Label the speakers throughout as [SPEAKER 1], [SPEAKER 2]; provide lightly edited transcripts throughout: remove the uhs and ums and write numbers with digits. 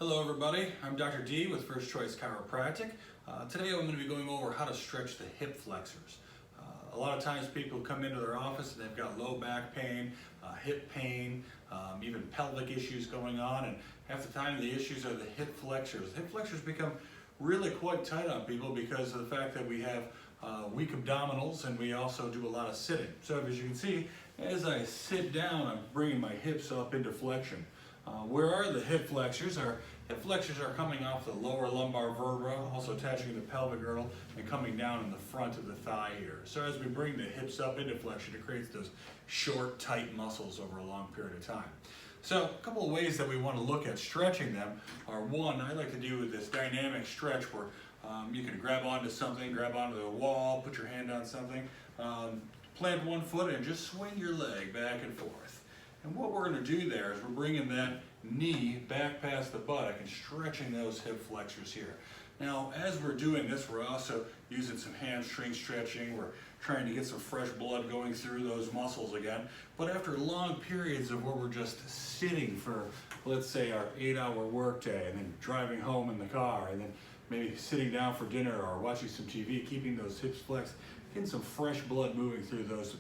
[SPEAKER 1] Hello everybody, I'm Dr. D with First Choice Chiropractic. Today I'm going to be going over how to stretch the hip flexors. A lot of times people come into their office and they've got low back pain, hip pain, even pelvic issues going on, and half the time the issues are the hip flexors. Hip flexors become really quite tight on people because of the fact that we have weak abdominals and we also do a lot of sitting. So as you can see, as I sit down, I'm bringing my hips up into flexion. Where are the hip flexors? Our hip flexors are coming off the lower lumbar vertebra, also attaching to the pelvic girdle and coming down in the front of the thigh here. So as we bring the hips up into flexion, it creates those short, tight muscles over a long period of time. So a couple of ways that we want to look at stretching them are, one, I like to do this dynamic stretch where you can grab onto something, grab onto the wall, put your hand on something, plant one foot and just swing your leg back and forth. And what we're going to do there is we're bringing that knee back past the buttock and stretching those hip flexors here. Now, as we're doing this, we're also using some hamstring stretching. We're trying to get some fresh blood going through those muscles again. But after long periods of where we're just sitting for, let's say, our 8-hour workday, and then driving home in the car, and then maybe sitting down for dinner or watching some TV, keeping those hips flexed, getting some fresh blood moving through those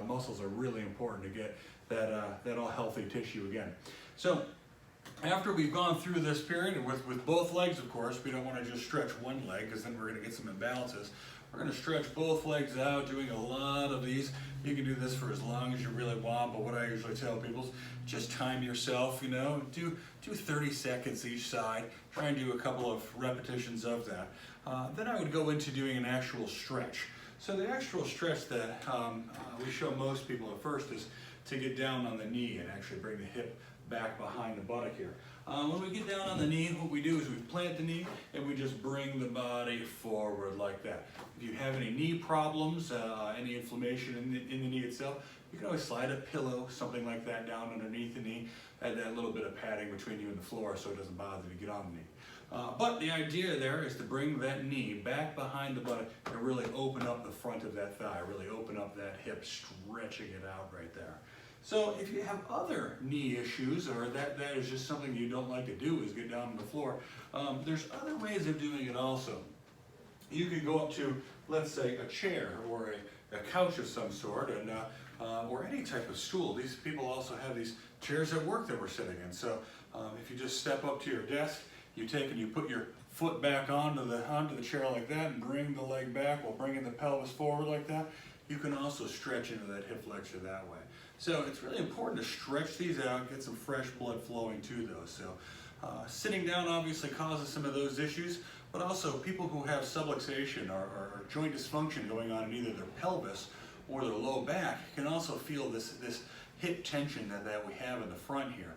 [SPEAKER 1] muscles are really important to get that all healthy tissue again. So after we've gone through this period, with both legs, of course, we don't want to just stretch one leg because then we're going to get some imbalances. We're going to stretch both legs out, doing a lot of these. You can do this for as long as you really want, but what I usually tell people is just time yourself, do 30 seconds each side. Try and do a couple of repetitions of that. Then I would go into doing an actual stretch. So the actual stretch that we show most people at first is to get down on the knee and actually bring the hip back behind the buttock here. When we get down on the knee, what we do is we plant the knee and we just bring the body forward like that. If you have any knee problems, any inflammation in the knee itself, you can always slide a pillow, something like that, down underneath the knee, add that little bit of padding between you and the floor so it doesn't bother you to get on the knee. But the idea there is to bring that knee back behind the buttock and really open up the front of that thigh, really open up that hip, stretching it out right there. So if you have other knee issues, or that is just something you don't like to do, is get down on the floor, there's other ways of doing it also. You could go up to, let's say, a chair or a couch of some sort, and or any type of stool. These people also have these chairs at work that we're sitting in. So if you just step up to your desk, you take and you put your foot back onto the chair like that and bring the leg back while bringing the pelvis forward like that. You can also stretch into that hip flexor that way. So it's really important to stretch these out, get some fresh blood flowing to those. So sitting down obviously causes some of those issues, but also people who have subluxation or joint dysfunction going on in either their pelvis or their low back can also feel this hip tension that we have in the front here.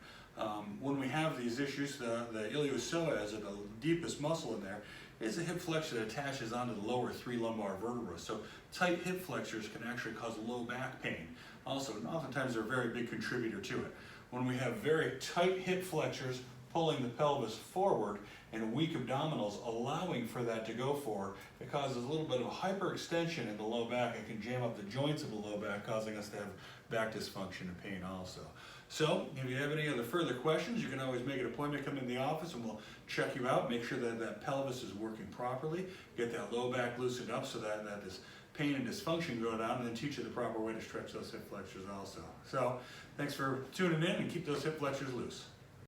[SPEAKER 1] When we have these issues, the psoas, or the deepest muscle in there, is a hip flexor that attaches onto the lower 3 lumbar vertebrae. So tight hip flexors can actually cause low back pain. Also, and oftentimes they're a very big contributor to it. When we have very tight hip flexors pulling the pelvis forward and weak abdominals allowing for that to go forward, it causes a little bit of hyperextension in the low back. It can jam up the joints of the low back, causing us to have back dysfunction and pain also. So if you have any other further questions, you can always make an appointment, come in the office, and we'll check you out, make sure that pelvis is working properly, get that low back loosened up so that this pain and dysfunction go down, and then teach you the proper way to stretch those hip flexors also. So thanks for tuning in, and keep those hip flexors loose.